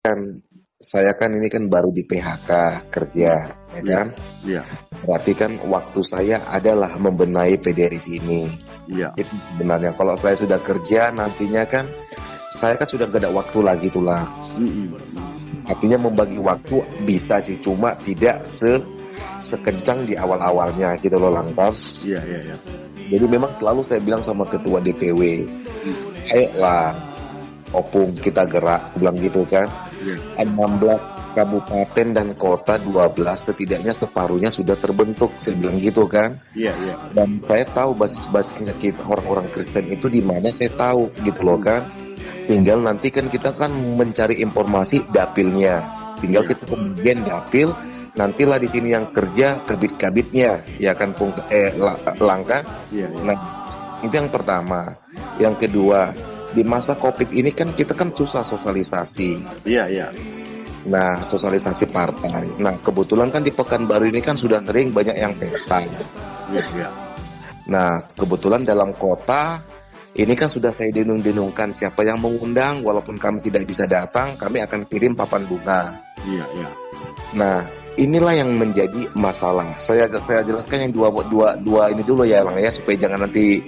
kan saya kan ini kan baru di PHK kerja, ya Iya, kan? iya, Berarti kan waktu saya adalah membenahi PDRIS ini. iya, Itu sebenarnya kalau saya sudah kerja nantinya kan saya kan sudah gak ada waktu lagi tuh lah. mm-mm, Artinya membagi waktu bisa sih, cuma tidak sekencang di awal-awalnya gitu loh Langkam. iya, iya, iya, Jadi memang selalu saya bilang sama ketua DPW, ayolah Opung kita gerak, bilang gitu kan. iya, 16 kabupaten dan kota, 12 setidaknya separuhnya sudah terbentuk, saya bilang gitu kan. iya, iya, Dan saya tahu basis-basisnya kita orang-orang Kristen itu di mana, saya tahu gitu loh kan. Tinggal nanti kan kita kan mencari informasi dapilnya. Tinggal Iya. kita kemudian dapil, nantilah di sini yang kerja kabit-kabitnya, ya kan Langka. Iya, iya, Nah, itu yang pertama. Yang kedua, di masa Covid ini kan kita kan susah sosialisasi. iya, iya, Nah, sosialisasi partai. Nah, kebetulan kan di Pekanbaru ini kan sudah sering banyak yang pesta. iya, iya, Nah, kebetulan dalam kota ini kan sudah saya denung-denungkan siapa yang mengundang, walaupun kami tidak bisa datang, kami akan kirim papan bunga. iya, iya, Nah, inilah yang menjadi masalah. Saya jelaskan yang dua ini dulu ya, Lang ya, supaya jangan nanti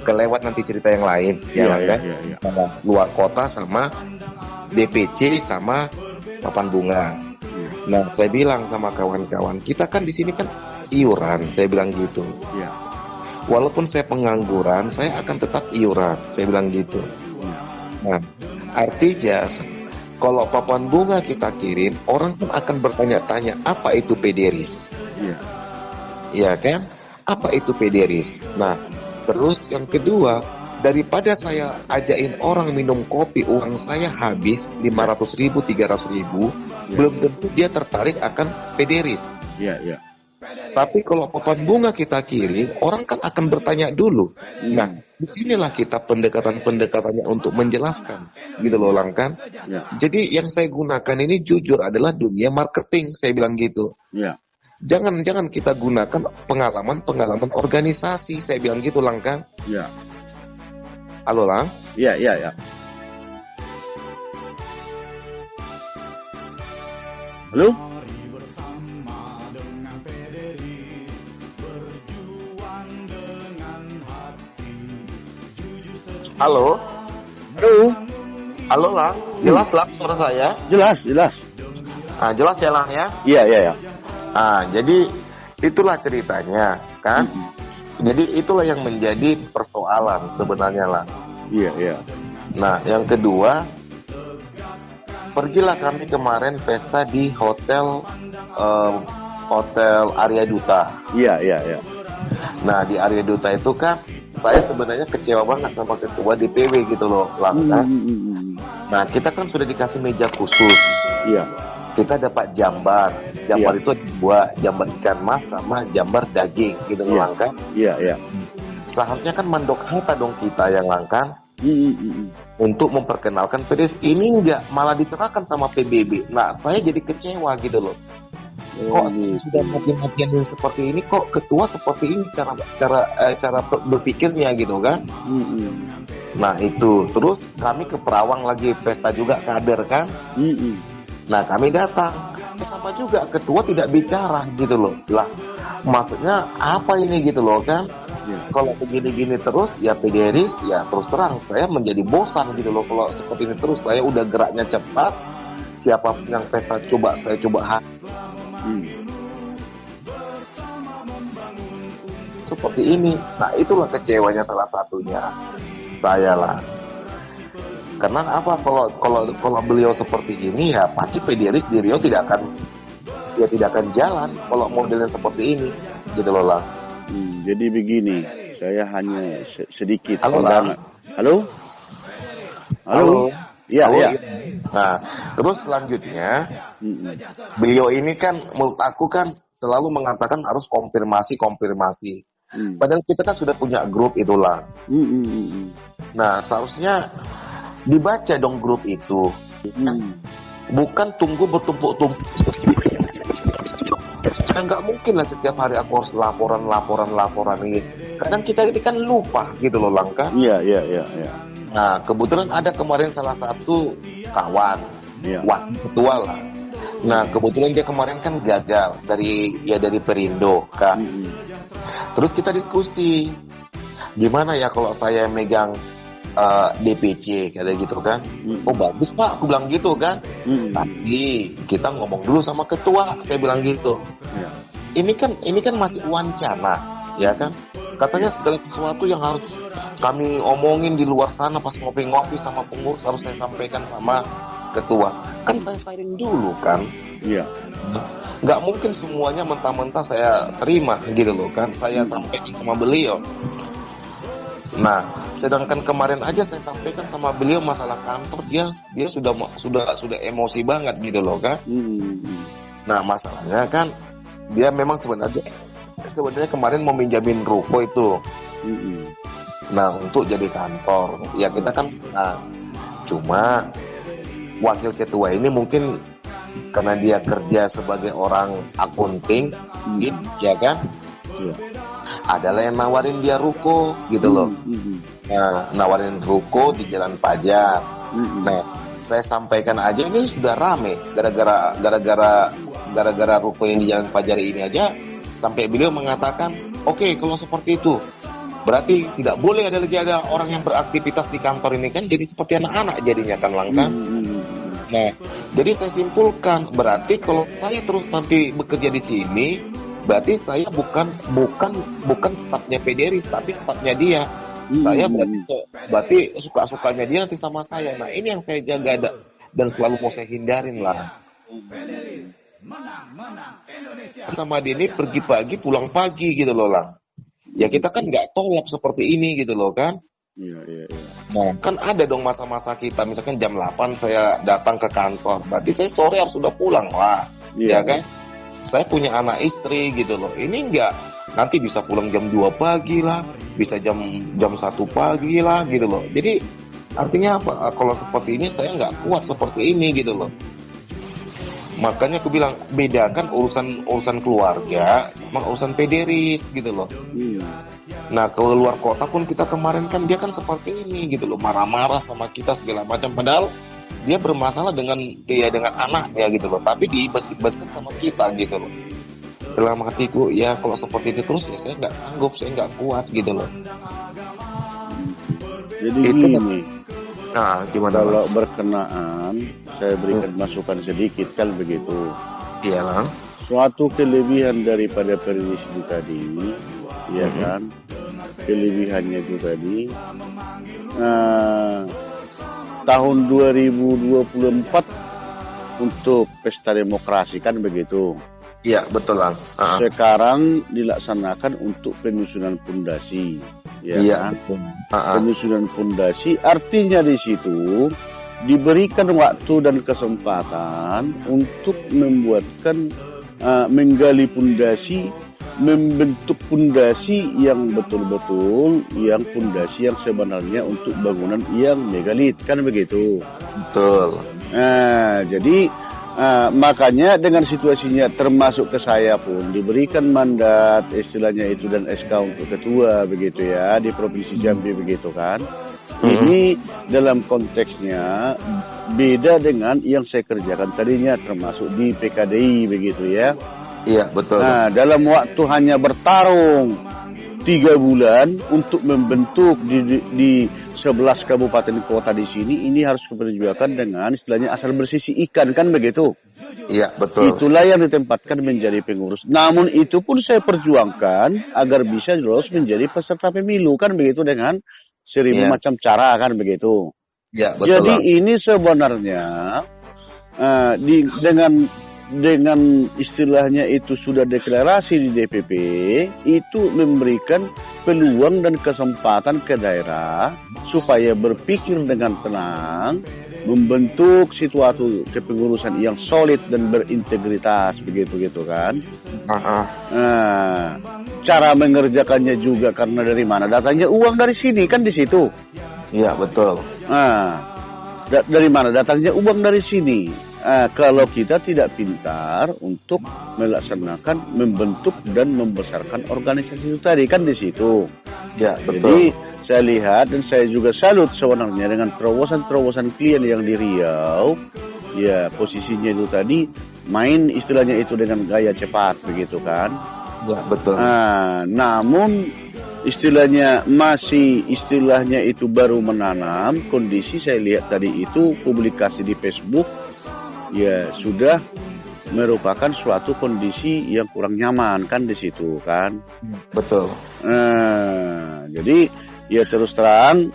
kelewat nanti cerita yang lain, ya iya, Lang iya, ya. iya, iya, Sama luar kota sama DPC sama papan bunga. Nah, saya bilang sama kawan-kawan, kita kan di sini kan iuran, saya bilang gitu. iya, Walaupun saya pengangguran, saya akan tetap iuran, saya bilang gitu. iya, Nah, artinya kalau papan bunga kita kirim, orang pun akan bertanya-tanya apa itu PDRIS, iya, ya kan? Apa itu PDRIS? Nah, terus yang kedua, daripada saya ajain orang minum kopi, uang saya habis 500.000, 300.000, Ya. belum tentu dia tertarik akan PDRIS. iya, iya, Tapi kalau papan bunga kita kirim, orang kan akan bertanya dulu. Nah, disinilah kita pendekatan-pendekatannya untuk menjelaskan, gitu loh Lang kan. iya, Jadi yang saya gunakan ini jujur adalah dunia marketing, saya bilang gitu. iya, Jangan kita gunakan pengalaman organisasi, saya bilang gitu Lang kan. iya, Halo Lang. iya, iya, iya. Halo? Halo. Halo? Halo Lang. Jelas Lang suara saya? Jelas, jelas. Ah, jelas ya Lang ya. Iya, iya, iya. Ah, jadi itulah ceritanya kan. Jadi itulah yang menjadi persoalan sebenarnya Lang. Iya, iya, Nah, yang kedua, pergilah kami kemarin pesta di hotel Arya Duta. iya, iya, iya. Nah, di Arya Duta itu kan saya sebenarnya kecewa banget sama ketua DPW gitu loh, Lang kan. Nah, kita kan sudah dikasih meja khusus. Iya, Kita dapat jambar. Jambar Iya. itu ada dua, jambar ikan mas sama jambar daging gitu loh, Iya. Lang kan. iya, iya. Seharusnya kan mandok harta dong kita yang Lang kan. Untuk memperkenalkan PDS ini enggak, malah diserahkan sama PBB. Nah, saya jadi kecewa gitu loh. Kok saya sudah mati-matian seperti ini, kok ketua seperti ini cara berpikirnya gitu kan? Nah itu, terus kami ke Perawang lagi pesta juga kader kan? Nah kami datang, sama juga ketua tidak bicara gitu loh. Lah, maksudnya apa ini gitu loh kan? Iya. Kalau begini-gini terus ya PDRIS ya terus terang saya menjadi bosan gitu loh kalau seperti ini terus. Saya udah geraknya cepat, siapapun yang pesta saya coba seperti ini. Nah itulah kecewanya salah satunya saya lah. Karena apa, kalau beliau seperti ini ya pasti PDRIS di Riau tidak akan jalan kalau modelnya seperti ini gitu loh lah. Jadi begini, saya hanya sedikit. Halo, Lang. Halo? Halo? Iya, Halo, iya. Nah, terus selanjutnya beliau ini kan menurut aku kan selalu mengatakan harus konfirmasi. Padahal kita kan sudah punya grup itulah. Nah, seharusnya dibaca dong grup itu. Bukan tunggu bertumpuk-tumpuk. Karena nggak mungkin lah setiap hari aku harus laporan ini. Kadang kita ini kan lupa gitu loh Lang kan. Iya. Nah, kebetulan ada kemarin salah satu kawan Iya. wakil ketua lah. Nah kebetulan dia kemarin kan gagal dari Perindo kan. Terus kita diskusi gimana ya kalau saya megang DPC kayak gitu kan. Oh bagus Pak, aku bilang gitu kan. Tapi kita ngomong dulu sama ketua, saya bilang gitu. Iya. Ini kan masih wacana, ya kan? Katanya segala sesuatu yang harus kami omongin di luar sana pas ngopi-ngopi sama pengurus harus saya sampaikan sama ketua. Kan saya sharing dulu kan. Iya. Nggak mungkin semuanya mentah-mentah saya terima gitu loh kan. Saya sampaikan sama beliau. Nah, sedangkan kemarin aja saya sampaikan sama beliau masalah kantor, dia sudah emosi banget gitu loh kan. Nah, masalahnya kan dia memang sebenarnya kemarin mau minjamin ruko itu. Nah, untuk jadi kantor, ya kita kan cuma wakil ketua ini mungkin karena dia kerja sebagai orang akunting, gitu, ya kan? Iya. Adalah yang nawarin dia ruko gitu loh. Nah, nawarin ruko di Jalan Pajar. Nah, saya sampaikan aja ini sudah rame gara-gara ruko yang di Jalan Pajar ini aja sampai beliau mengatakan, "Oke, kalau seperti itu berarti tidak boleh ada lagi ada orang yang beraktivitas di kantor ini kan jadi seperti anak-anak jadinya kan Langkan." Nah, jadi saya simpulkan berarti kalau saya terus nanti bekerja di sini berarti saya bukan stafnya Pederis tapi stafnya dia. Saya berarti suka-sukanya dia nanti sama saya. Nah, ini yang saya jaga dan selalu mau saya hindarin lah. Sama dia ini pergi pagi pulang pagi gitu loh Lang. Ya kita kan nggak tolak seperti ini gitu loh kan. Iya. Nah kan ada dong masa-masa kita misalkan jam 8 saya datang ke kantor. Berarti saya sore harus sudah pulang lah. Ya kan. Saya punya anak istri gitu loh. Ini enggak nanti bisa pulang jam 2 pagi lah, bisa jam 1 pagi lah gitu loh. Jadi artinya apa? Kalau seperti ini saya nggak kuat seperti ini gitu loh. Makanya aku bilang bedakan urusan keluarga sama urusan Pederis gitu loh. Nah kalau luar kota pun kita kemarin kan dia kan seperti ini gitu loh, marah-marah sama kita segala macam padahal dia bermasalah dengan anaknya gitu loh, tapi dibebaskan sama kita gitu loh. Dalam hatiku ya kalau seperti itu terus ya saya nggak sanggup, saya nggak kuat gitu loh. Jadi Itu gini, nah gimana kalau Mas? berkenaan saya berikan masukan sedikit kan begitu. Iya Lang. Suatu kelebihan daripada Pederis itu tadi, ya kan? Kelebihannya itu tadi tahun 2024 untuk pesta demokrasi kan begitu. Iya betul Lang. Sekarang dilaksanakan untuk penyusunan pondasi, ya Iya kan? betul. Penyusunan pondasi artinya di situ diberikan waktu dan kesempatan untuk membuatkan menggali pondasi, membentuk pondasi yang betul-betul yang pondasi yang sebenarnya untuk bangunan yang megalit kan begitu. Betul. Jadi makanya dengan situasinya termasuk ke saya pun diberikan mandat istilahnya itu dan SK untuk ketua begitu ya di Provinsi Jambi begitu kan. Ini dalam konteksnya beda dengan yang saya kerjakan tadinya termasuk di PKDI begitu ya. Iya betul. Nah dalam waktu hanya bertarung 3 bulan untuk membentuk di 11 kabupaten kota di sini ini harus diperjuangkan dengan istilahnya asal bersisi ikan kan begitu. Iya betul. Itulah yang ditempatkan menjadi pengurus. Namun itu pun saya perjuangkan agar bisa lolos menjadi peserta pemilu kan begitu dengan 1000 macam cara kan begitu. Iya betul. Jadi ini sebenarnya dengan istilahnya itu sudah deklarasi di DPP itu memberikan peluang dan kesempatan ke daerah supaya berpikir dengan tenang, membentuk suatu kepengurusan yang solid dan berintegritas begitu gitu kan. Cara mengerjakannya juga karena dari mana datangnya uang dari sini kan di situ. Iya betul. Dari mana datangnya uang dari sini. Kalau kita tidak pintar untuk melaksanakan, membentuk dan membesarkan organisasi itu tadi kan di situ. Ya betul. Jadi saya lihat dan saya juga salut sebenarnya dengan terobosan-terobosan klien yang di Riau ya posisinya itu tadi main istilahnya itu dengan gaya cepat begitu kan. Ya, betul. Namun istilahnya itu baru menanam. Kondisi saya lihat tadi itu publikasi di Facebook ya sudah merupakan suatu kondisi yang kurang nyaman kan di situ kan. Betul. Jadi ya terus terang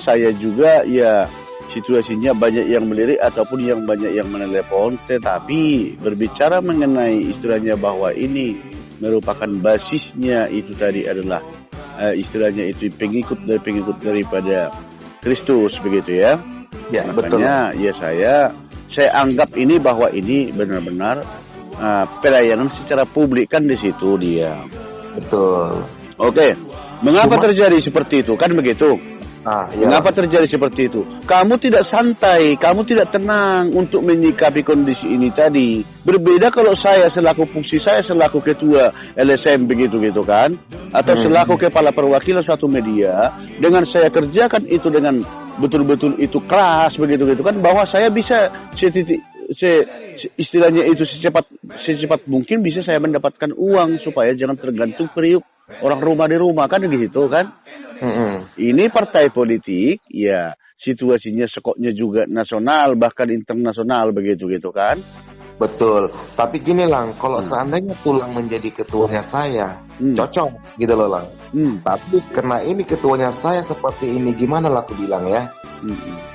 saya juga ya situasinya banyak yang melirik ataupun yang banyak yang menelepon, tetapi berbicara mengenai istilahnya bahwa ini merupakan basisnya itu tadi adalah istilahnya itu pengikut daripada Kristus begitu ya. Ya, makanya betul. Ya saya anggap ini bahwa ini benar-benar pelayanan secara publik kan di situ dia. Betul. Oke. Mengapa terjadi seperti itu? Kan begitu. Ya. Mengapa terjadi seperti itu? Kamu tidak santai, kamu tidak tenang untuk menyikapi kondisi ini tadi. Berbeda kalau saya selaku fungsi saya selaku ketua LSM begitu kan, atau selaku kepala perwakilan suatu media, dengan saya kerjakan itu dengan betul-betul itu keras begitu kan, bahwa saya bisa istilahnya itu secepat mungkin bisa saya mendapatkan uang supaya jangan tergantung periuk orang rumah di rumah kan gitu kan. Ini partai politik ya situasinya sekoknya juga nasional bahkan internasional begitu kan. Betul. Tapi gini Lang, kalau seandainya Tulang menjadi ketuanya saya, cocok gitu loh Lang. Tapi karena ini ketuanya saya seperti ini, gimana lah aku bilang ya.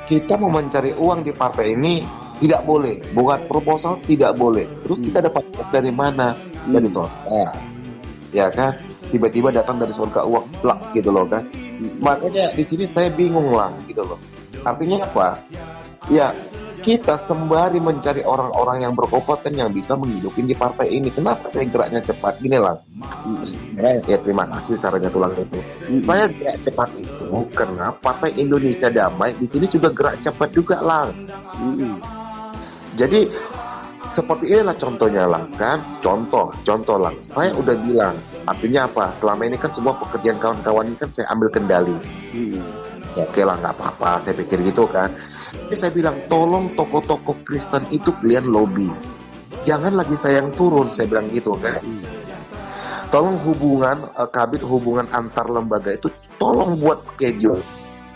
Kita mau mencari uang di partai ini tidak boleh, buat proposal tidak boleh. Terus kita dapat dari mana? Dari surga, ya kan? Tiba-tiba datang dari surga uang plak gitu loh kan. Makanya di sini saya bingung lah gitu loh. Artinya apa? Ya kita sembari mencari orang-orang yang berkompeten yang bisa menghidupin di partai ini. Kenapa saya geraknya cepat? Gini lah. Ya terima kasih sarannya Tulang itu. Saya gerak cepat itu karena Partai Indonesia Damai di sini juga gerak cepat juga lah. Jadi seperti inilah contohnya lah kan. Contoh lah. Saya udah bilang. Artinya apa? Selama ini kan semua pekerjaan kawan-kawan ini kan saya ambil kendali. Ya oke lah, nggak apa-apa. Saya pikir gitu kan. Jadi saya bilang, tolong tokoh-tokoh Kristen itu kalian lobby. Jangan lagi saya yang turun, saya bilang gitu kan. Tolong kabit hubungan antar lembaga itu, tolong buat schedule.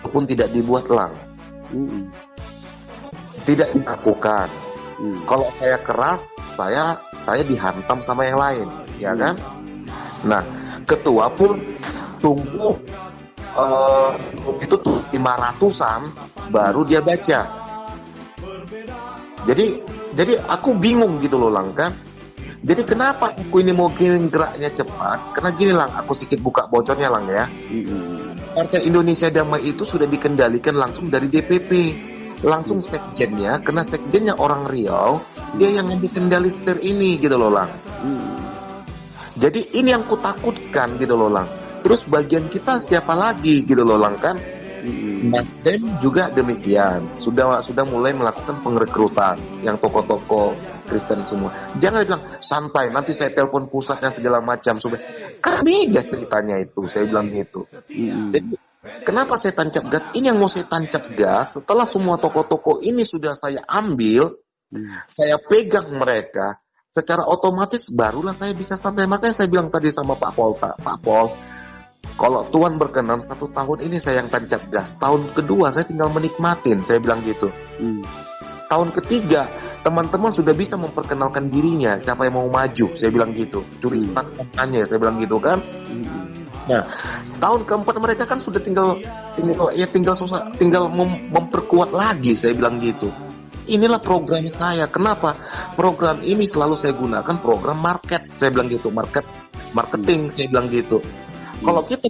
Walaupun tidak dibuat Lang. Tidak dilakukan. Kalau saya keras, saya dihantam sama yang lain. Ya kan? Nah, ketua pun tunggu itu tuh 500-an baru dia baca. Jadi aku bingung gitu loh Lang kan. Jadi kenapa aku ini mau geraknya cepat? Karena gini Lang, aku sedikit buka bocornya Lang ya. Partai Indonesia Damai itu sudah dikendalikan langsung dari DPP. Langsung sekjennya, karena sekjennya orang Riau, dia yang ngambil kendali setir ini gitu loh Lang. Jadi ini yang kutakutkan gitu loh Lang. Terus bagian kita siapa lagi gitu loh Lang kan. Nasdem juga demikian. Sudah mulai melakukan pengrekrutan yang tokoh-tokoh Kristen semua. Jangan bilang santai, nanti saya telepon pusatnya segala macam. Kan beda ceritanya itu, saya bilang gitu. Jadi kenapa saya tancap gas? Ini yang mau saya tancap gas. Setelah semua tokoh-tokoh ini sudah saya ambil, saya pegang mereka. Secara otomatis barulah saya bisa santai. Makanya saya bilang tadi sama Pak Pol, kalau Tuhan berkenan 1 tahun ini saya yang tancap gas. Tahun kedua saya tinggal menikmatin, saya bilang gitu. Tahun ketiga teman-teman sudah bisa memperkenalkan dirinya, siapa yang mau maju, saya bilang gitu. Curi start kampanye, saya bilang gitu kan. Nah, tahun keempat mereka kan sudah tinggal memperkuat lagi, saya bilang gitu. Inilah program saya. Kenapa? Program ini selalu saya gunakan program market. Saya bilang gitu, marketing, saya bilang gitu. Kalau kita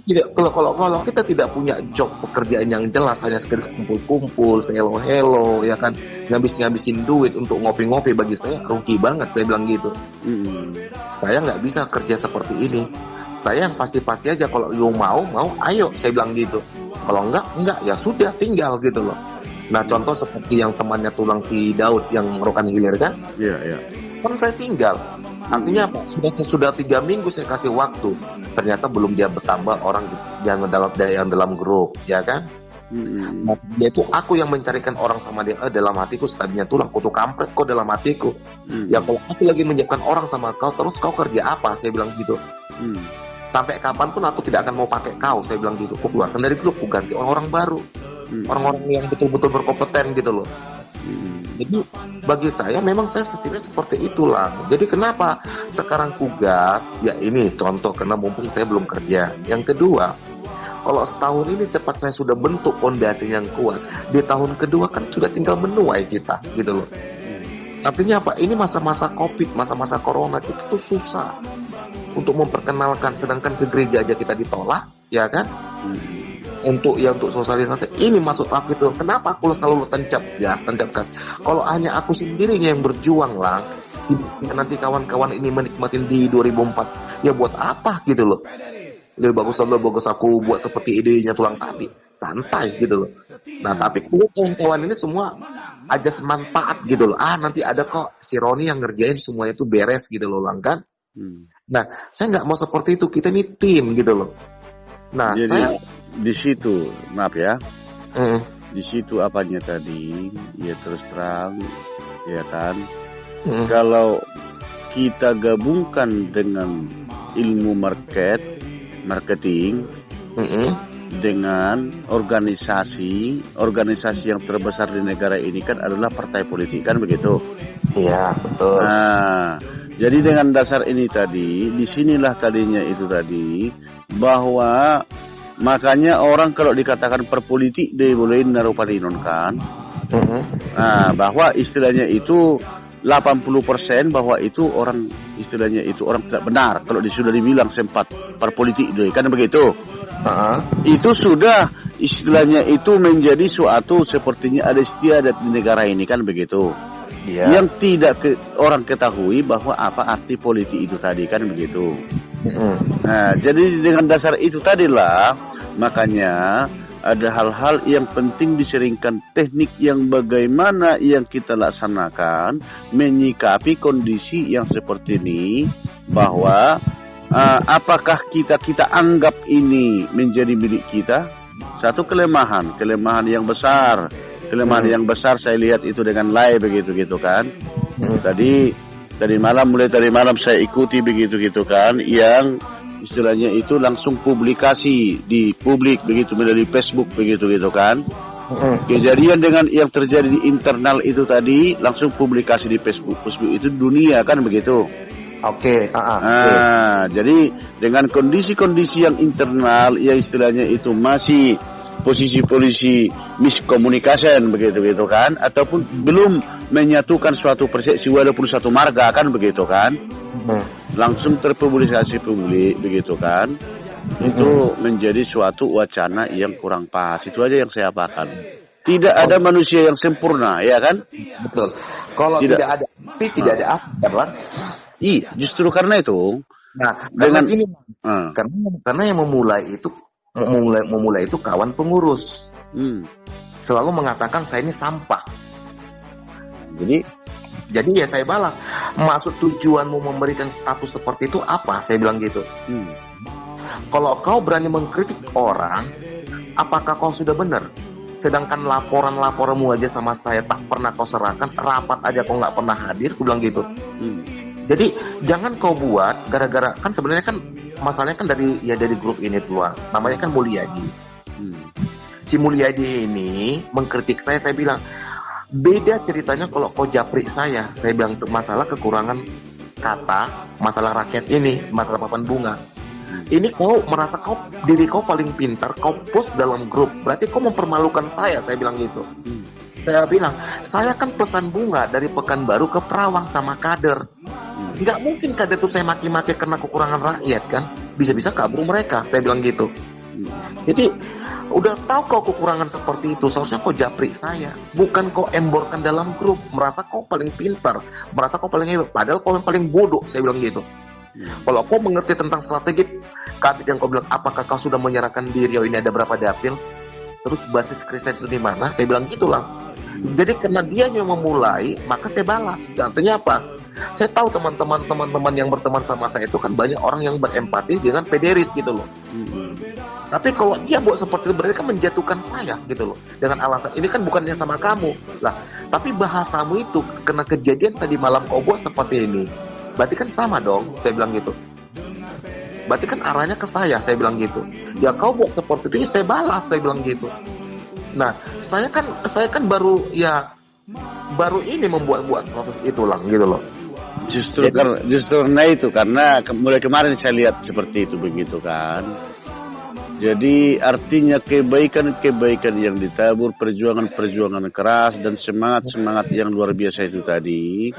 tidak punya job pekerjaan yang jelas, hanya sekedar kumpul-kumpul, hello ya kan, ngabisin duit untuk ngopi-ngopi, bagi saya rugi banget, saya bilang gitu. Saya nggak bisa kerja seperti ini. Saya yang pasti-pasti aja, kalau you mau ayo, saya bilang gitu. Kalau enggak ya sudah, tinggal gitu loh. Nah contoh seperti yang temannya Tulang si Daud yang Rokan Hilir kan? Iya. Kan saya tinggal. Artinya apa? Sudah 3 minggu saya kasih waktu. Ternyata belum dia bertambah orang yang dalam grup, ya kan? Nah, dia itu aku yang mencarikan orang sama dia. Dalam hatiku tadinya tulang kutu kampret kok dalam hatiku. Ya kalau aku lagi menyiapkan orang sama kau, terus kau kerja apa? Saya bilang gitu. Sampai kapanpun aku tidak akan mau pakai kau. Saya bilang gitu. Aku keluarkan dari grup, aku ganti orang-orang baru, orang-orang yang betul-betul berkompeten gitu loh. Jadi bagi saya memang saya sistemnya seperti itulah. Jadi kenapa sekarang tugas? Ya ini contoh karena mumpung saya belum kerja. Yang kedua, kalau setahun ini tepat saya sudah bentuk fondasi yang kuat, di tahun kedua kan sudah tinggal menuai kita gitu loh. Artinya apa? Ini masa-masa COVID, masa-masa corona itu tuh susah untuk memperkenalkan, sedangkan ke gereja aja kita ditolak, ya kan? Untuk sosialisasi ini masuk aku itu. Kenapa aku selalu tancapkan? Kalau hanya aku sendirinya yang berjuang lah, nanti kawan-kawan ini menikmatin di 2004, ya buat apa gitu loh? Lebih bagus aku buat seperti idenya tulang tadi, santai gitu loh. Nah tapi kawan-kawan ini semua aja semanfaat gitu loh. Nanti ada kok si Roni yang ngerjain semuanya itu beres gitu loh lang kan. Nah saya nggak mau seperti itu, kita ini tim gitu loh. Nah jadi saya di situ, maaf ya, di situ apanya tadi, ya terus terang, ya kan, kalau kita gabungkan dengan ilmu marketing, dengan organisasi yang terbesar di negara ini kan adalah partai politik kan begitu? Iya betul. Nah, jadi dengan dasar ini tadi, disinilah tadinya itu tadi bahwa makanya orang kalau dikatakan perpolitik dia boleh narupalinon kan, bahwa istilahnya itu 80% bahwa itu orang istilahnya itu orang tidak benar kalau sudah dibilang sempat perpolitik dia kan begitu. Itu sudah istilahnya itu menjadi suatu sepertinya ada istiadat di negara ini kan begitu. Yang tidak orang ketahui bahwa apa arti politik itu tadi kan begitu. Nah, jadi dengan dasar itu tadilah makanya ada hal-hal yang penting diseringkan, teknik yang bagaimana yang kita laksanakan menyikapi kondisi yang seperti ini, bahwa apakah kita anggap ini menjadi milik kita. Satu kelemahan yang besar saya lihat itu dengan live begitu gitu kan. Mulai tadi malam saya ikuti begitu gitu kan, yang istilahnya itu langsung publikasi di publik begitu melalui Facebook begitu gitu kan. Kejadian dengan yang terjadi di internal itu tadi langsung publikasi di Facebook itu dunia kan begitu. Jadi dengan kondisi-kondisi yang internal yang istilahnya itu masih posisi miskomunikasi begitu kan, ataupun belum menyatukan suatu persepsi walaupun satu marga kan begitu kan, langsung terpublikasi publik begitu kan, itu menjadi suatu wacana yang kurang pas. Itu aja yang saya apakan. Tidak ada manusia yang sempurna, ya kan? Betul. Kalau tidak ada api, tidak ada asap kan? Iya, justru karena itu. Nah, karena yang memulai itu kawan pengurus. Selalu mengatakan saya ini sampah. Jadi ya saya balas. Maksud tujuanmu memberikan status seperti itu apa? Saya bilang gitu. Kalau kau berani mengkritik orang, apakah kau sudah benar? Sedangkan laporan-laporanmu aja sama saya tak pernah kau serahkan, rapat aja kau nggak pernah hadir, aku bilang gitu. Jadi jangan kau buat gara-gara, kan sebenarnya kan masalahnya kan dari grup ini keluar. Namanya kan Mulyadi. Si Mulyadi ini mengkritik saya bilang beda ceritanya kalau kau japri saya bilang untuk masalah kekurangan kata, masalah rakyat ini, masalah papan bunga. Ini kau merasa diri kau paling pintar, kau post dalam grup, berarti kau mempermalukan saya bilang gitu. Saya bilang, saya kan pesan bunga dari Pekanbaru ke Perawang sama kader. Nggak mungkin kader itu saya maki-maki karena kekurangan rakyat kan. Bisa-bisa kabur mereka, saya bilang gitu. Jadi, udah tahu kau kekurangan seperti itu, seharusnya kau japri saya. Bukan kau emborkan dalam grup, merasa kau paling pintar, merasa kau paling hebat. Padahal kau yang paling bodoh, saya bilang gitu. Kalau kau mengerti tentang strategi, kabit yang kau bilang, apakah kau sudah menyerahkan diri, ini ada berapa dapil? Terus basis Kristen itu di mana? Saya bilang gitulah. Jadi karena dia yang memulai, maka saya balas. Artinya apa? Saya tahu teman-teman yang berteman sama saya itu kan banyak orang yang berempati dengan pederis gitu loh. Tapi kalau dia buat seperti itu berarti kan menjatuhkan saya gitu loh. Dengan alasan ini kan bukannya sama kamu. Lah, tapi bahasamu itu kena kejadian tadi malam kau buat seperti ini. Berarti kan sama dong, saya bilang gitu. Berarti kan arahnya ke saya bilang gitu. Ya kau buat seperti itu, ya saya balas, saya bilang gitu. Nah, saya kan baru ini membuat sesuatu itu lang gitu loh. Justru karena itu, karena mulai kemarin saya lihat seperti itu begitu kan. Jadi artinya kebaikan yang ditabur, perjuangan keras dan semangat yang luar biasa itu tadi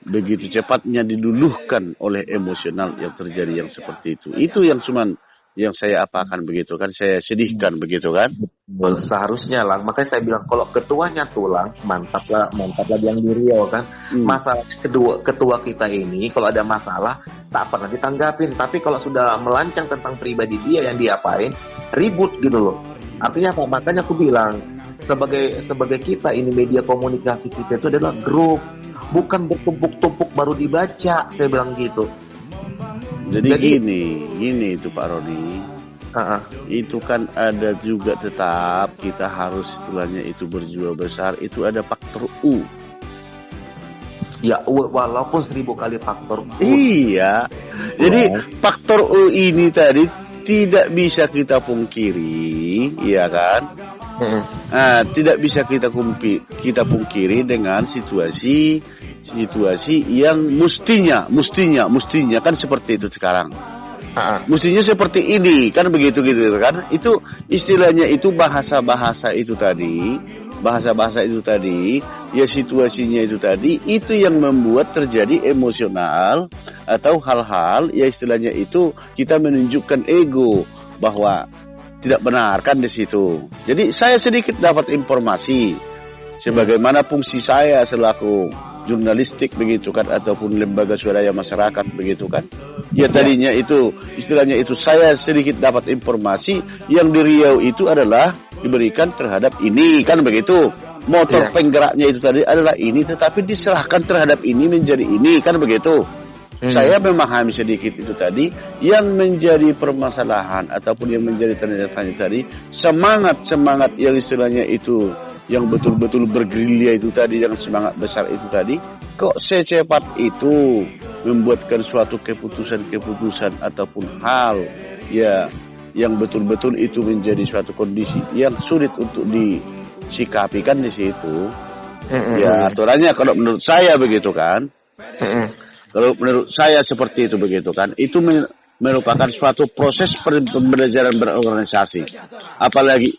begitu cepatnya diluluhkan oleh emosional yang terjadi yang seperti itu. Itu yang saya apakan begitu kan, saya sedihkan begitu kan. Seharusnya lang, makanya saya bilang kalau ketuanya tulang mantap lah yang di Riau kan. Masalah ketua kita ini kalau ada masalah tak pernah ditanggapin, tapi kalau sudah melancang tentang pribadi dia yang diapain ribut gitu loh. Artinya apa? Makanya aku bilang sebagai kita ini media komunikasi kita itu adalah grup, bukan bertumpuk-tumpuk baru dibaca, saya bilang gitu. Jadi gini itu Pak Roni. Itu kan ada juga tetap kita harus istilahnya itu berjiwa besar, itu ada faktor U. Ya walaupun 1000 kali faktor U. Iya. Jadi faktor U ini tadi tidak bisa kita pungkiri, iya kan? Tidak bisa kita pungkiri dengan situasi yang mestinya kan seperti itu sekarang. Mestinya seperti ini kan begitu gitu kan. Itu istilahnya itu bahasa itu tadi ya, situasinya itu tadi itu yang membuat terjadi emosional atau hal-hal ya istilahnya itu kita menunjukkan ego bahwa tidak benar kan di situ. Jadi saya sedikit dapat informasi sebagaimana fungsi saya selaku jurnalistik begitu kan, ataupun lembaga swadaya masyarakat begitu kan. Ya tadinya itu istilahnya itu saya sedikit dapat informasi yang di Riau itu adalah diberikan terhadap ini kan begitu. Motor penggeraknya itu tadi adalah ini, tetapi diserahkan terhadap ini menjadi ini kan begitu. Saya memahami sedikit itu tadi yang menjadi permasalahan ataupun yang menjadi tanda tanya tadi, semangat yang istilahnya itu yang betul-betul bergerilya itu tadi, yang semangat besar itu tadi, kok secepat itu membuatkan suatu keputusan ataupun hal ya yang betul-betul itu menjadi suatu kondisi yang sulit untuk disikapi kan di situ. Ya aturannya kalau menurut saya begitu kan. Kalau menurut saya seperti itu begitu kan. Itu merupakan suatu proses pembelajaran berorganisasi. Apalagi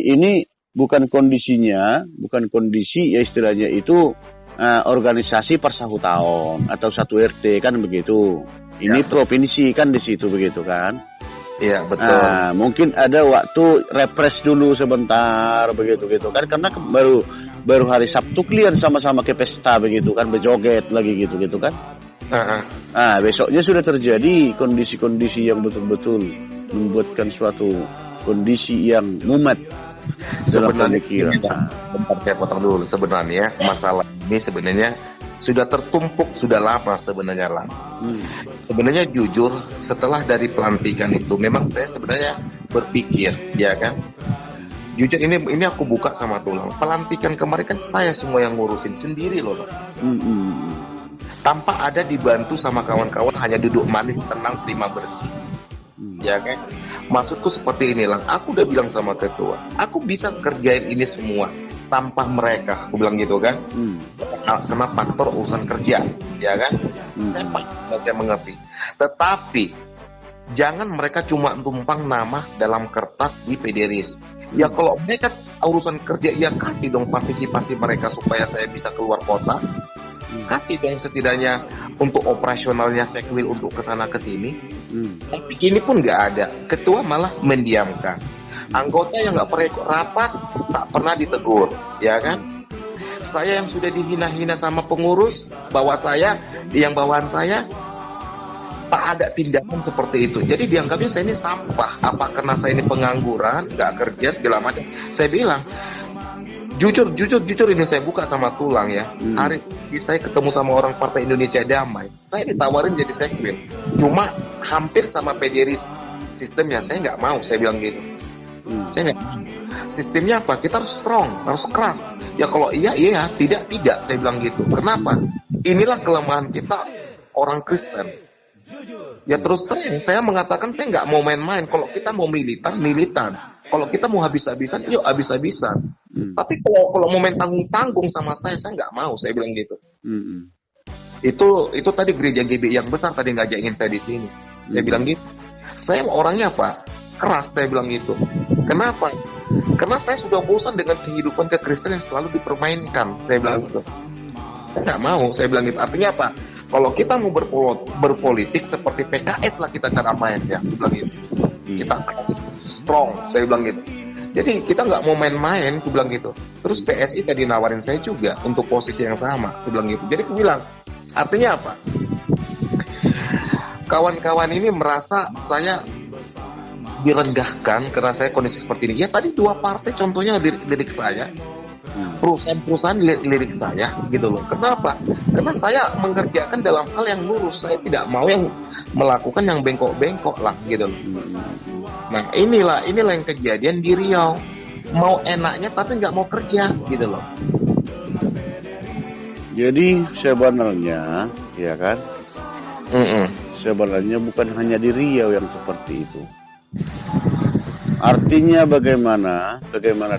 ini bukan kondisi ya istilahnya itu organisasi per 1 tahun atau 1 RT kan begitu. Ini provinsi kan di situ begitu kan. Iya betul. Mungkin ada waktu repres dulu sebentar begitu kan, karena baru hari Sabtu kalian sama-sama ke pesta begitu kan, berjoget lagi gitu kan. Besoknya sudah terjadi kondisi-kondisi yang betul-betul membuatkan suatu kondisi yang mumet dalam pemikiran. Bentar saya potong dulu. Sebenarnya masalah ini sebenarnya sudah tertumpuk sudah lama sebenarnya lah. Sebenarnya jujur setelah dari pelantikan itu memang saya sebenarnya berpikir ya kan. Jujur ini aku buka sama tulang. Pelantikan kemarin kan saya semua yang ngurusin sendiri loh. Tanpa ada dibantu sama kawan-kawan, hanya duduk manis tenang terima bersih. Ya kan? Maksudku seperti inilah. Aku udah bilang sama ketua, aku bisa kerjain ini semua tanpa mereka. Aku bilang gitu kan. Karena faktor urusan kerja, ya kan? Saya mengerti. Tetapi jangan mereka cuma tumpang nama dalam kertas di Pederis. Ya kalau mereka urusan kerja, ya kasih dong partisipasi mereka supaya saya bisa keluar kota. Kasih dong setidaknya untuk operasionalnya Sekwil untuk kesana kesini. Tapi ini pun nggak ada. Ketua malah mendiamkan. Anggota yang nggak pernah ikut rapat tak pernah ditegur, ya kan? Saya yang sudah dihina-hina sama pengurus, yang bawahan saya tak ada tindakan seperti itu. Jadi dianggapnya saya ini sampah. Apa karena saya ini pengangguran, nggak kerja segala macam? Saya bilang Jujur ini saya buka sama tulang ya. Hari ini saya ketemu sama orang Partai Indonesia Damai. Saya ditawarin jadi sekjen. Cuma hampir sama PDRI sistemnya. Saya nggak mau, saya bilang gitu. Saya nggak. Sistemnya apa? Kita harus strong, harus keras. Ya kalau iya, tidak, saya bilang gitu. Kenapa? Inilah kelemahan kita orang Kristen. Ya terus terang, saya mengatakan saya nggak mau main-main. Kalau kita mau militan. Kalau kita mau habis-habisan, yuk habis-habisan. Tapi kalau mau main tanggung-tanggung sama saya nggak mau. Saya bilang gitu. Itu tadi gereja GB yang besar tadi ngajakin saya di sini. Saya bilang gitu. Saya orangnya apa? Keras, saya bilang gitu. Kenapa? Karena saya sudah bosan dengan kehidupan kekristenan yang selalu dipermainkan. Saya bilang gitu. Saya nggak mau. Saya bilang gitu. Artinya apa? Kalau kita mau berpolitik seperti PKS lah kita cara mainnya. Saya bilang gitu. Kita strong. Saya bilang gitu. Jadi kita nggak mau main-main, aku bilang gitu. Terus PSI tadi nawarin saya juga untuk posisi yang sama, aku bilang gitu. Jadi aku bilang, artinya apa? Kawan-kawan ini merasa saya direndahkan karena saya kondisi seperti ini. Ya tadi 2 partai contohnya lirik saya, perusahaan-perusahaan lirik saya, gitu loh. Kenapa? Karena saya mengerjakan dalam hal yang lurus. Saya tidak mau yang melakukan yang bengkok-bengkok lah, gitu loh. Nah inilah yang kejadian di Riau. Mau enaknya tapi nggak mau kerja, gitu loh. Jadi sebenarnya, ya kan? Sebenarnya bukan hanya di Riau yang seperti itu. Artinya bagaimana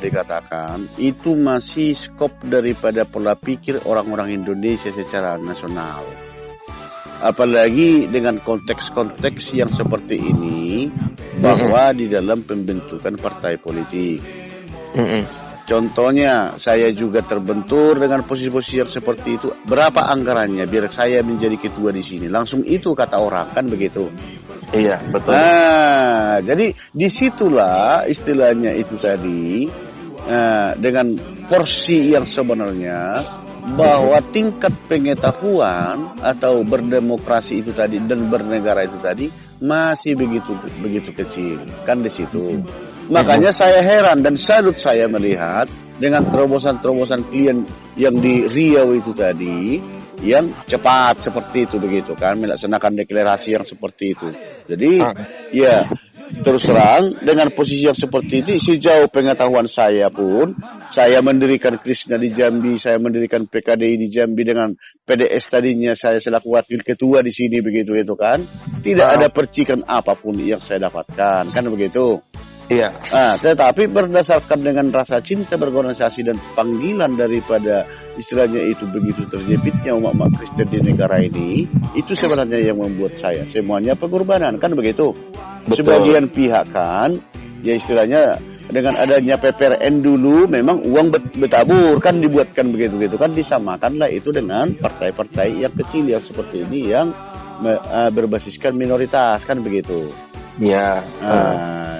dikatakan, itu masih skop daripada pola pikir orang-orang Indonesia secara nasional. Apalagi dengan konteks-konteks yang seperti ini, bahwa di dalam pembentukan partai politik. Contohnya, saya juga terbentur dengan posisi-posisi yang seperti itu. Berapa anggarannya biar saya menjadi ketua di sini? Langsung itu kata orang, kan begitu? Iya, betul. Nah, jadi disitulah istilahnya itu tadi, dengan porsi yang sebenarnya, bahwa tingkat pengetahuan atau berdemokrasi itu tadi dan bernegara itu tadi masih begitu kecil, kan di situ. Makanya saya heran dan salut saya melihat dengan terobosan-terobosan klien yang di Riau itu tadi, yang cepat seperti itu begitu kan, melaksanakan deklarasi yang seperti itu. Jadi ya terus terang dengan posisi yang seperti ini, sejauh pengetahuan saya pun, saya mendirikan Krishna di Jambi, saya mendirikan PKDI di Jambi dengan PDS tadinya saya selaku wakil ketua di sini begitu itu kan, tidak ada percikan apapun yang saya dapatkan, kan begitu. Iya. Nah, tetapi berdasarkan dengan rasa cinta berorganisasi dan panggilan daripada istilahnya itu begitu terjepitnya umat-umat Kristen di negara ini, itu sebenarnya yang membuat saya semuanya pengorbanan, kan begitu. Betul. Sebagian pihak kan, ya istilahnya dengan adanya PPRN dulu memang uang bertabur kan dibuatkan begitu kan, disamakanlah itu dengan partai-partai yang kecil yang seperti ini yang berbasiskan minoritas, kan begitu. Ya.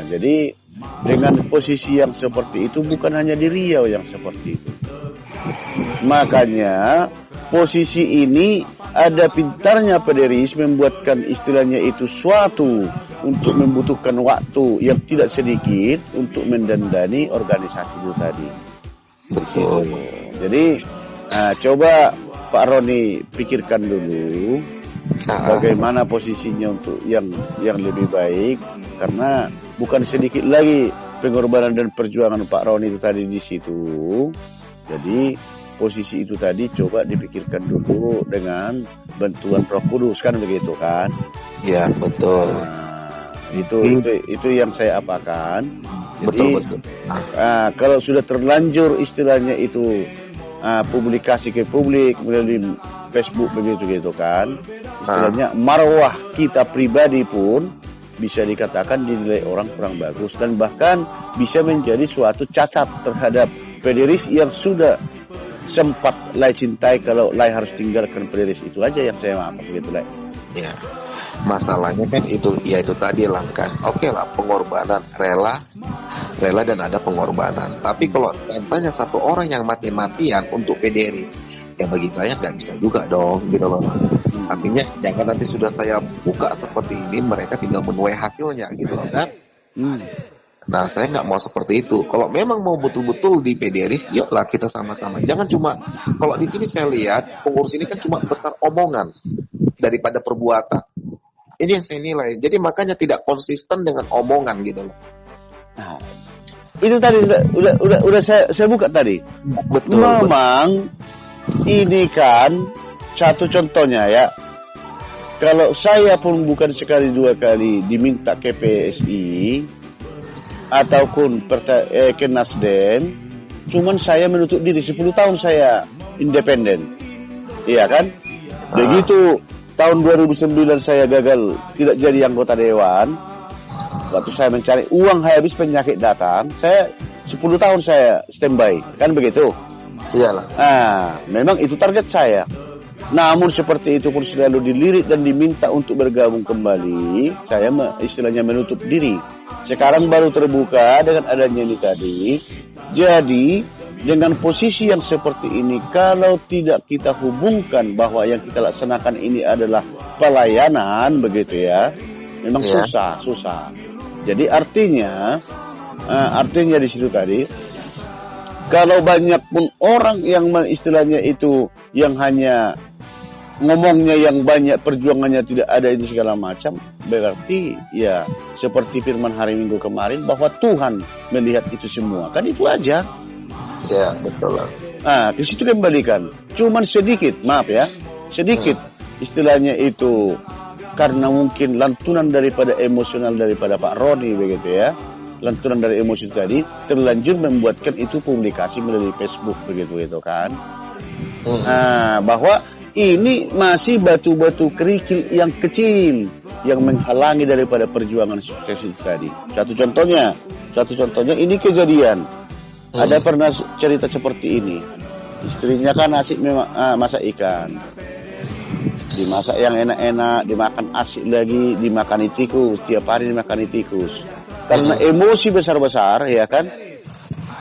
Jadi dengan posisi yang seperti itu bukan hanya di Riau yang seperti itu. Makanya posisi ini ada pintarnya PDRI membuatkan istilahnya itu suatu untuk membutuhkan waktu yang tidak sedikit untuk mendandani organisasi itu tadi. Betul. Jadi coba Pak Roni pikirkan dulu bagaimana posisinya untuk yang lebih baik, karena bukan sedikit lagi pengorbanan dan perjuangan Pak Roni itu tadi di situ. Jadi posisi itu tadi coba dipikirkan dulu dengan bantuan Roh Kudus, kan begitu kan? Iya, betul. Itu yang saya apakan. Jadi, betul. Kalau sudah terlanjur istilahnya itu publikasi ke publik melalui Facebook begitu kan, istilahnya marwah kita pribadi pun bisa dikatakan dinilai orang kurang bagus, dan bahkan bisa menjadi suatu cacat terhadap pederis yang sudah sempat Lai cintai, kalau Lai harus tinggalkan pederis. Itu aja yang saya maaf begitu Lai. Ya, masalahnya kan itu tadi lah kan. Oke lah, pengorbanan, rela dan ada pengorbanan. Tapi kalau tanya satu orang yang mati-matian untuk pederis, ya bagi saya nggak bisa juga dong, gitu loh. Artinya jangan nanti sudah saya buka seperti ini mereka tinggal menuai hasilnya, gitu loh kan. Nah, saya nggak mau seperti itu. Kalau memang mau betul-betul di PDRI, yuklah kita sama-sama. Jangan cuma, kalau di sini saya lihat pengurus ini kan cuma besar omongan daripada perbuatan. Ini yang saya nilai. Jadi makanya tidak konsisten dengan omongan gitu loh. Nah, itu tadi udah saya buka tadi. Betul. Memang ini kan satu contohnya ya. Kalau saya pun bukan sekali dua kali diminta ke PSI ataupun ke Nasdem, cuman saya menutup diri 10 tahun saya independen. Iya kan? Begitu tahun 2009 saya gagal tidak jadi anggota dewan. Waktu saya mencari uang habis, penyakit datang, saya 10 tahun saya standby, kan begitu? Iyalah. Nah, memang itu target saya. Namun seperti itu pun selalu dilirik dan diminta untuk bergabung kembali, saya istilahnya menutup diri. Sekarang baru terbuka dengan adanya ini tadi. Jadi dengan posisi yang seperti ini, kalau tidak kita hubungkan bahwa yang kita laksanakan ini adalah pelayanan, begitu ya, memang susah. Jadi artinya di situ tadi, kalau banyak pun orang yang istilahnya itu yang hanya ngomongnya yang banyak, perjuangannya tidak ada, itu segala macam, berarti ya seperti firman hari Minggu kemarin bahwa Tuhan melihat itu semua, kan itu aja. Ya, betul lah. Nah, ke situ kembalikan. Cuman sedikit, maaf ya, sedikit istilahnya itu karena mungkin lantunan daripada emosional daripada Pak Roni, begitu ya. Lantunan dari emosi tadi terlanjur membuatkan itu publikasi melalui Facebook, begitu kan. Nah, bahwa ini masih batu-batu kerikil yang kecil yang menghalangi daripada perjuangan sukses itu tadi. Satu contohnya ini kejadian. Ada pernah cerita seperti ini. Istrinya kan asik masak ikan. Dimasak yang enak-enak, dimakan asik lagi, dimakani tikus, tiap hari dimakani tikus. Karena emosi besar-besar, ya kan?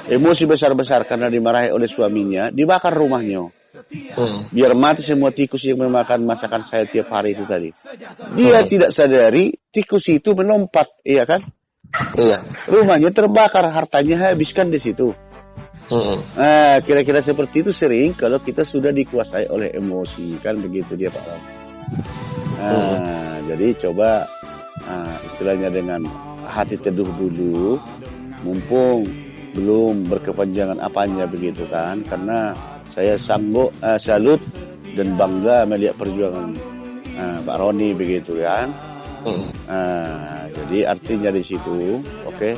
Emosi besar-besar karena dimarahi oleh suaminya, dibakar rumahnya. Biar mati semua tikus yang memakan masakan saya tiap hari itu tadi. Dia tidak sadari tikus itu melompat, iya kan? Iya. Rumahnya terbakar, hartanya habiskan di situ. Nah, kira-kira seperti itu sering kalau kita sudah dikuasai oleh emosi, kan begitu dia Pak Ram. Nah, jadi coba istilahnya dengan hati teduh dulu, mumpung belum berkepanjangan apanya, begitu kan? Karena saya salut dan bangga melihat perjuangan Pak Roni, begitu kan? Jadi artinya di situ, oke,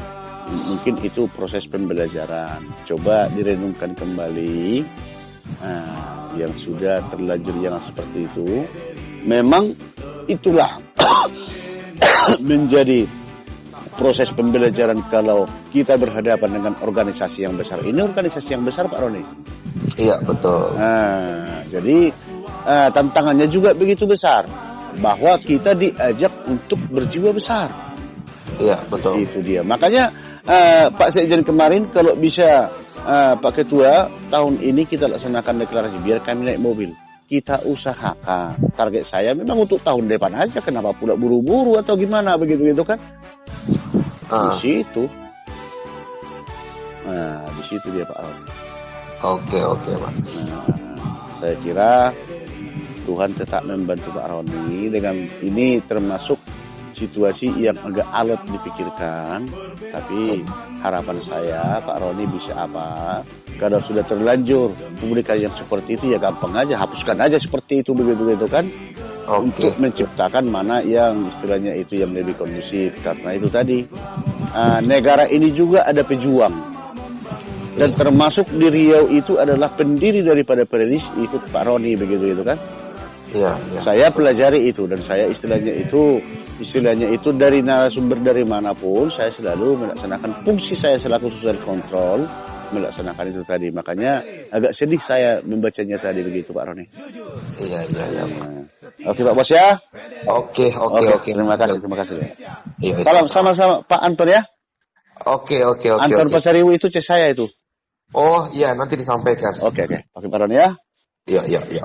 mungkin itu proses pembelajaran. Coba direnungkan kembali yang sudah terlanjur yang seperti itu. Memang itulah menjadi proses pembelajaran kalau kita berhadapan dengan organisasi yang besar. Ini organisasi yang besar Pak Roni. Iya, betul. Jadi tantangannya juga begitu besar, bahwa kita diajak untuk berjiwa besar. Iya, betul. Itu dia. Makanya Pak Sekjen kemarin kalau bisa Pak Ketua, tahun ini kita laksanakan deklarasi biar kami naik mobil. Kita usahakan. Target saya memang untuk tahun depan aja. Kenapa pula buru-buru atau gimana begitu kan? Di situ. Nah, di situ dia Pak Ron. Oke, Pak. Saya kira Tuhan tetap membantu Pak Roni dengan ini, termasuk situasi yang agak alot dipikirkan. Tapi harapan saya Pak Roni bisa apa? Kalau sudah terlanjur publikasi yang seperti itu, ya gampang aja, hapuskan aja seperti itu, begitu kan? Untuk menciptakan mana yang istilahnya itu yang lebih kondusif. Karena itu tadi negara ini juga ada pejuang, dan termasuk di Riau itu adalah pendiri daripada Perelis ikut Pak Roni, begitu kan? Iya. Saya pelajari itu, dan saya istilahnya itu dari narasumber dari manapun saya selalu melaksanakan fungsi saya selaku social control, melaksanakan itu tadi. Makanya agak sedih saya membacanya tadi, begitu Pak Roni. Iya. Oke Pak Bos ya. Oke. Terima kasih. Iya, salam sama Pak Anton ya. Oke. Anton Pasariwu itu cek saya itu. Oh iya, nanti disampaikan. Oke. Pakai Pak Roni ya. Iya.